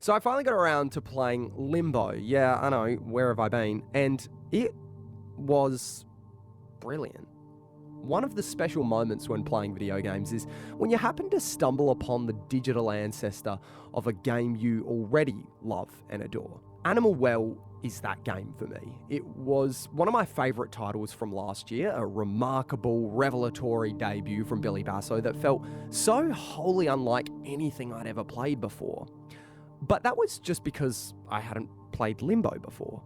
So I finally got around to playing Limbo. Yeah, I know, where have I been? And it was brilliant. One of the special moments when playing video games is when you happen to stumble upon the digital ancestor of a game you already love and adore. Animal Well is that game for me. It was one of my favourite titles from last year, a remarkable, revelatory debut from Billy Basso that felt so wholly unlike anything I'd ever played before. But that was just because I hadn't played Limbo before.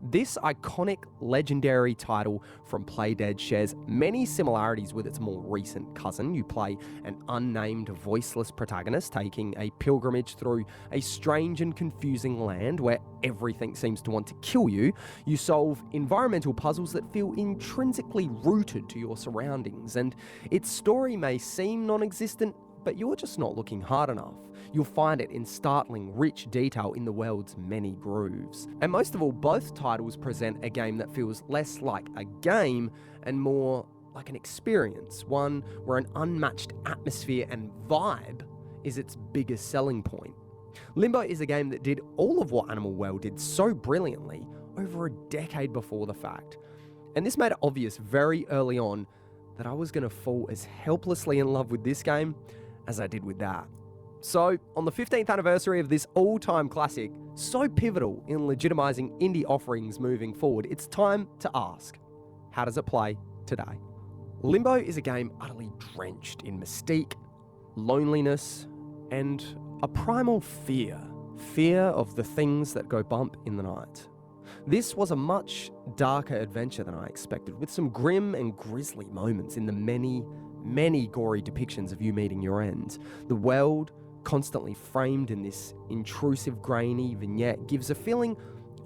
This iconic, legendary title from Playdead shares many similarities with its more recent cousin. You play an unnamed, voiceless protagonist taking a pilgrimage through a strange and confusing land where everything seems to want to kill you. You solve environmental puzzles that feel intrinsically rooted to your surroundings, and its story may seem non-existent, but you're just not looking hard enough. You'll find it in startling, rich detail in the world's many grooves. And most of all, both titles present a game that feels less like a game and more like an experience, one where an unmatched atmosphere and vibe is its biggest selling point. Limbo is a game that did all of what Animal Well did so brilliantly over a decade before the fact. And this made it obvious very early on that I was going to fall as helplessly in love with this game as I did with that. So, on the 15th anniversary of this all-time classic, so pivotal in legitimising indie offerings moving forward, it's time to ask, how does it play today? Limbo is a game utterly drenched in mystique, loneliness, and a primal fear of the things that go bump in the night. This was a much darker adventure than I expected, with some grim and grisly moments in the many gory depictions of you meeting your end. The world, constantly framed in this intrusive, grainy vignette, gives a feeling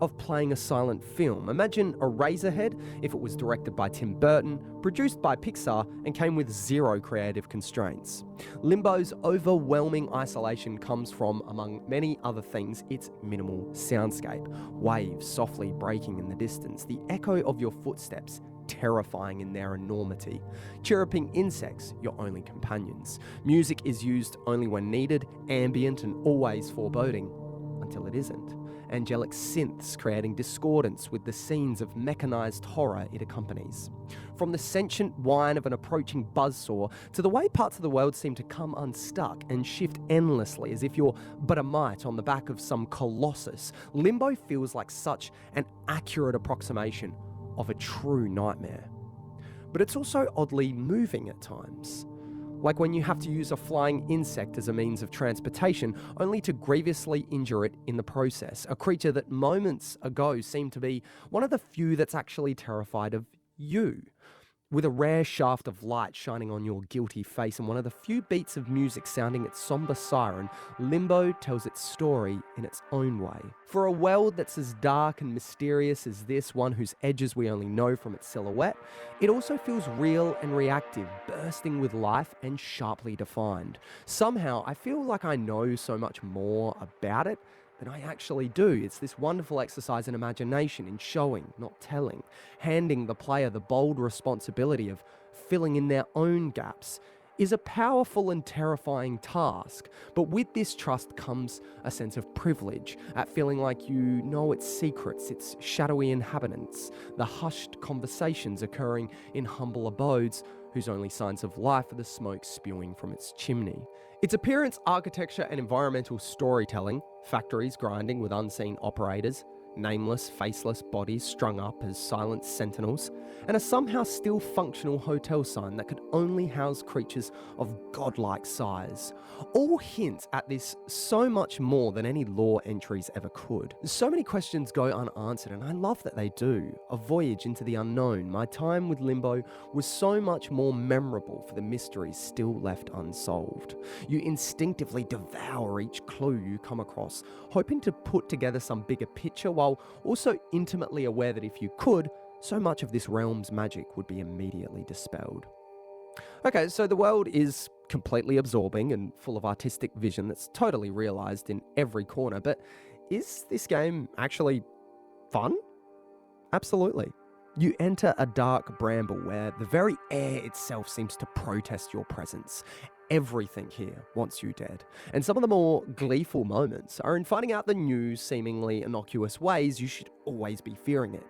of playing a silent film. Imagine Eraserhead if it was directed by Tim Burton, produced by Pixar, and came with zero creative constraints. Limbo's overwhelming isolation comes from, among many other things, its minimal soundscape. Waves softly breaking in the distance, the echo of your footsteps terrifying in their enormity. Chirruping insects, your only companions. Music is used only when needed, ambient and always foreboding, until it isn't. Angelic synths creating discordance with the scenes of mechanized horror it accompanies. From the sentient whine of an approaching buzzsaw to the way parts of the world seem to come unstuck and shift endlessly as if you're but a mite on the back of some colossus, Limbo feels like such an accurate approximation of a true nightmare. But it's also oddly moving at times. Like when you have to use a flying insect as a means of transportation, only to grievously injure it in the process. A creature that moments ago seemed to be one of the few that's actually terrified of you. With a rare shaft of light shining on your guilty face and one of the few beats of music sounding its somber siren, Limbo tells its story in its own way. For a world that's as dark and mysterious as this, one whose edges we only know from its silhouette, it also feels real and reactive, bursting with life and sharply defined. Somehow, I feel like I know so much more about it than I actually do. It's this wonderful exercise in imagination, in showing, not telling, handing the player the bold responsibility of filling in their own gaps is a powerful and terrifying task. But with this trust comes a sense of privilege at feeling like you know its secrets, its shadowy inhabitants, the hushed conversations occurring in humble abodes whose only signs of life are the smoke spewing from its chimney. Its appearance, architecture and environmental storytelling, factories grinding with unseen operators, nameless, faceless bodies strung up as silent sentinels, and a somehow still functional hotel sign that could only house creatures of godlike size. All hint at this so much more than any lore entries ever could. So many questions go unanswered, and I love that they do. A voyage into the unknown. My time with Limbo was so much more memorable for the mysteries still left unsolved. You instinctively devour each clue you come across, hoping to put together some bigger picture, while also intimately aware that if you could, so much of this realm's magic would be immediately dispelled. Okay, so the world is completely absorbing and full of artistic vision that's totally realised in every corner, but is this game actually fun? Absolutely. You enter a dark bramble where the very air itself seems to protest your presence. Everything here wants you dead. And some of the more gleeful moments are in finding out the new, seemingly innocuous ways you should always be fearing it.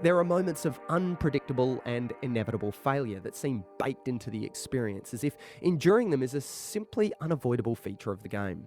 There are moments of unpredictable and inevitable failure that seem baked into the experience, as if enduring them is a simply unavoidable feature of the game.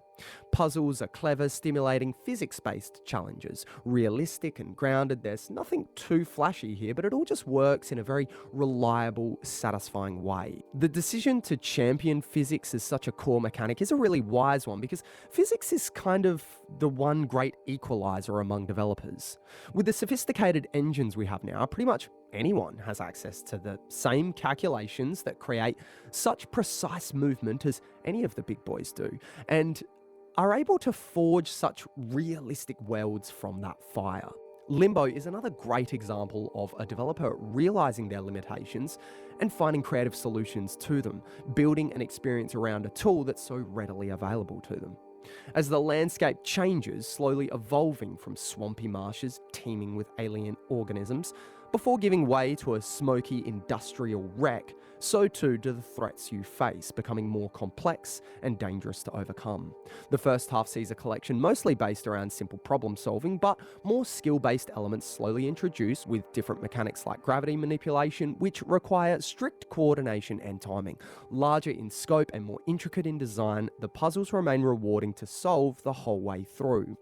Puzzles are clever, stimulating, physics-based challenges, realistic and grounded. There's nothing too flashy here, but it all just works in a very reliable, satisfying way. The decision to champion physics as such a core mechanic is a really wise one, because physics is kind of the one great equalizer among developers. With the sophisticated engines we have now, pretty much anyone has access to the same calculations that create such precise movement as any of the big boys do, and are able to forge such realistic worlds from that fire. Limbo is another great example of a developer realizing their limitations and finding creative solutions to them, building an experience around a tool that's so readily available to them. As the landscape changes, slowly evolving from swampy marshes teeming with alien organisms, before giving way to a smoky industrial wreck, so too do the threats you face, becoming more complex and dangerous to overcome. The first half sees a collection mostly based around simple problem solving, but more skill-based elements slowly introduced with different mechanics like gravity manipulation, which require strict coordination and timing. Larger in scope and more intricate in design, the puzzles remain rewarding to solve the whole way through.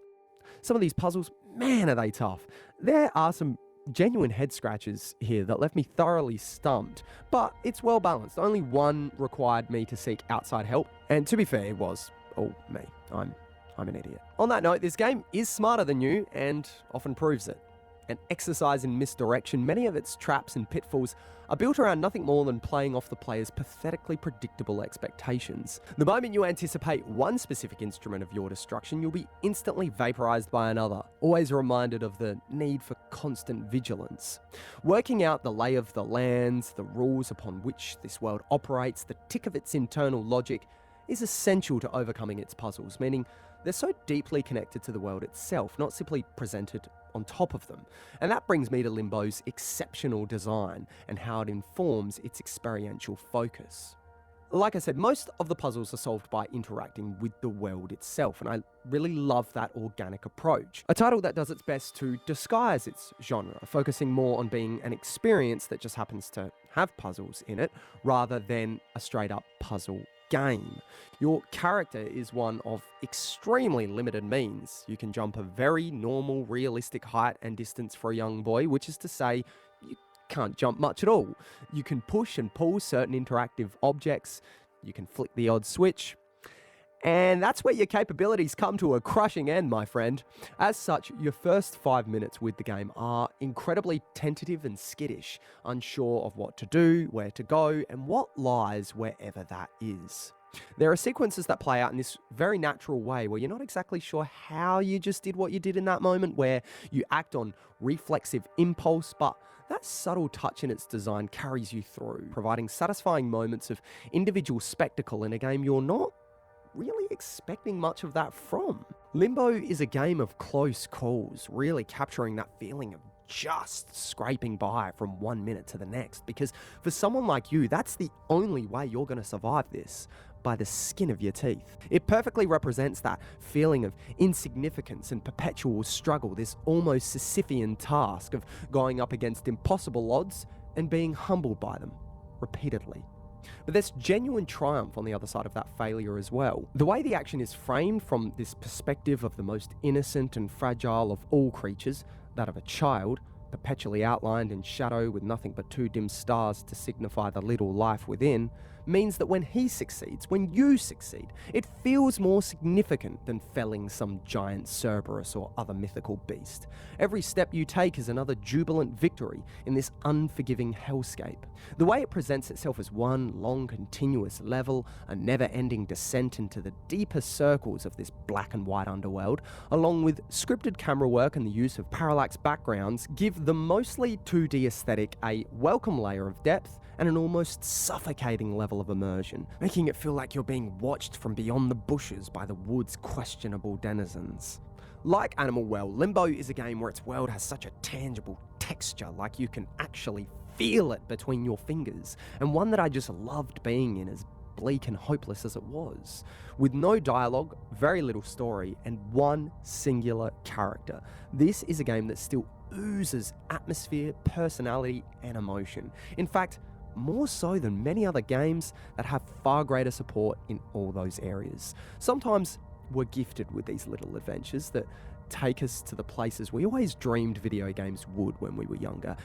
Some of these puzzles, man, are they tough. There are some genuine head scratches here that left me thoroughly stumped, but it's well balanced. Only one required me to seek outside help, and to be fair, it was all me. I'm an idiot. On that note, this game is smarter than you and often proves it. An exercise in misdirection, many of its traps and pitfalls are built around nothing more than playing off the player's pathetically predictable expectations. The moment you anticipate one specific instrument of your destruction, you'll be instantly vaporized by another, always reminded of the need for constant vigilance. Working out the lay of the lands, the rules upon which this world operates, the tick of its internal logic, is essential to overcoming its puzzles, meaning they're so deeply connected to the world itself, not simply presented on top of them. And that brings me to Limbo's exceptional design and how it informs its experiential focus. Like I said, most of the puzzles are solved by interacting with the world itself, and I really love that organic approach. A title that does its best to disguise its genre, focusing more on being an experience that just happens to have puzzles in it, rather than a straight-up puzzle game. Your character is one of extremely limited means. You can jump a very normal, realistic height and distance for a young boy, which is to say, you can't jump much at all. You can push and pull certain interactive objects, you can flick the odd switch, and that's where your capabilities come to a crushing end, my friend. As such, your first 5 minutes with the game are incredibly tentative and skittish, unsure of what to do, where to go, and what lies wherever that is. There are sequences that play out in this very natural way where you're not exactly sure how you just did what you did in that moment, where you act on reflexive impulse, but that subtle touch in its design carries you through, providing satisfying moments of individual spectacle in a game you're not really expecting much of that from. Limbo is a game of close calls, really capturing that feeling of just scraping by from 1 minute to the next, because for someone like you, that's the only way you're going to survive this, by the skin of your teeth. It perfectly represents that feeling of insignificance and perpetual struggle, this almost Sisyphean task of going up against impossible odds and being humbled by them repeatedly. But there's genuine triumph on the other side of that failure as well. The way the action is framed from this perspective of the most innocent and fragile of all creatures, that of a child, perpetually outlined in shadow with nothing but two dim stars to signify the little life within, means that when he succeeds, when you succeed, it feels more significant than felling some giant Cerberus or other mythical beast. Every step you take is another jubilant victory in this unforgiving hellscape. The way it presents itself as one long continuous level, a never-ending descent into the deepest circles of this black and white underworld, along with scripted camera work and the use of parallax backgrounds, give the mostly 2D aesthetic a welcome layer of depth and an almost suffocating level of immersion, making it feel like you're being watched from beyond the bushes by the wood's questionable denizens. Like Animal Well, Limbo is a game where its world has such a tangible, texture, like you can actually feel it between your fingers, and one that I just loved being in, as bleak and hopeless as it was. With no dialogue, very little story, and one singular character. This is a game that still oozes atmosphere, personality, and emotion. In fact, more so than many other games that have far greater support in all those areas. Sometimes we're gifted with these little adventures that take us to the places we always dreamed video games would when we were younger.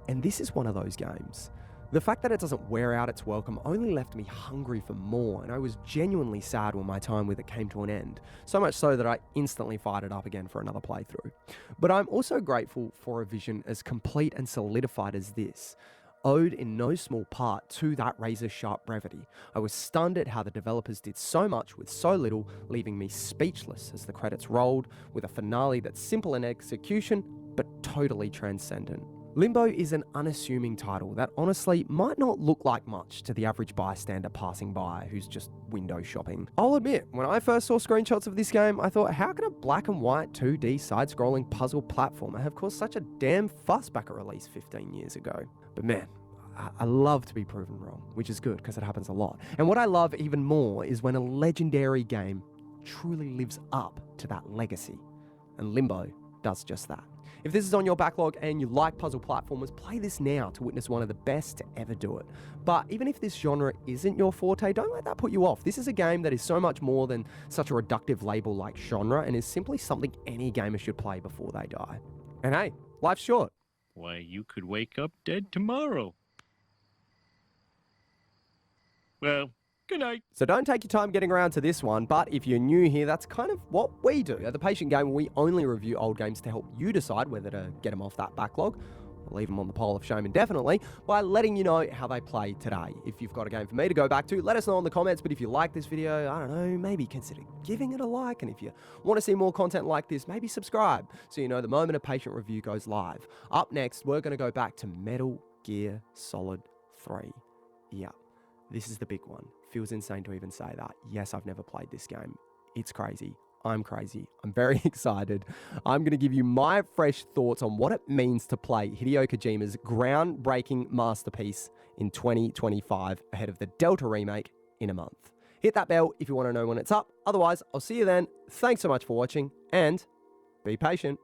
And this is one of those games. The fact that it doesn't wear out its welcome only left me hungry for more, and I was genuinely sad when my time with it came to an end. So much so that I instantly fired it up again for another playthrough. But I'm also grateful for a vision as complete and solidified as this, owed in no small part to that razor-sharp brevity. I was stunned at how the developers did so much with so little, leaving me speechless as the credits rolled, with a finale that's simple in execution, but totally transcendent. Limbo is an unassuming title that honestly might not look like much to the average bystander passing by who's just window shopping. I'll admit, when I first saw screenshots of this game, I thought, how can a black and white 2D side-scrolling puzzle platformer have caused such a damn fuss back at release 15 years ago? But man, I love to be proven wrong, which is good because it happens a lot. And what I love even more is when a legendary game truly lives up to that legacy. And Limbo does just that. If this is on your backlog and you like puzzle platformers, play this now to witness one of the best to ever do it. But even if this genre isn't your forte, don't let that put you off. This is a game that is so much more than such a reductive label like genre, and is simply something any gamer should play before they die. And hey, life's short. Why, you could wake up dead tomorrow. Well, good night. So don't take your time getting around to this one, but if you're new here, that's kind of what we do. At The Patient Gamer, we only review old games to help you decide whether to get them off that backlog, or leave them on the pile of shame indefinitely, by letting you know how they play today. If you've got a game for me to go back to, let us know in the comments, but if you like this video, I don't know, maybe consider giving it a like, and if you want to see more content like this, maybe subscribe, so you know the moment a Patient review goes live. Up next, we're going to go back to Metal Gear Solid 3. Yeah, this is the big one. Feels insane to even say that. Yes, I've never played this game. It's crazy. I'm crazy. I'm very excited. I'm going to give you my fresh thoughts on what it means to play Hideo Kojima's groundbreaking masterpiece in 2025 ahead of the Delta remake in a month. Hit that bell if you want to know when it's up. Otherwise, I'll see you then. Thanks so much for watching, and be patient.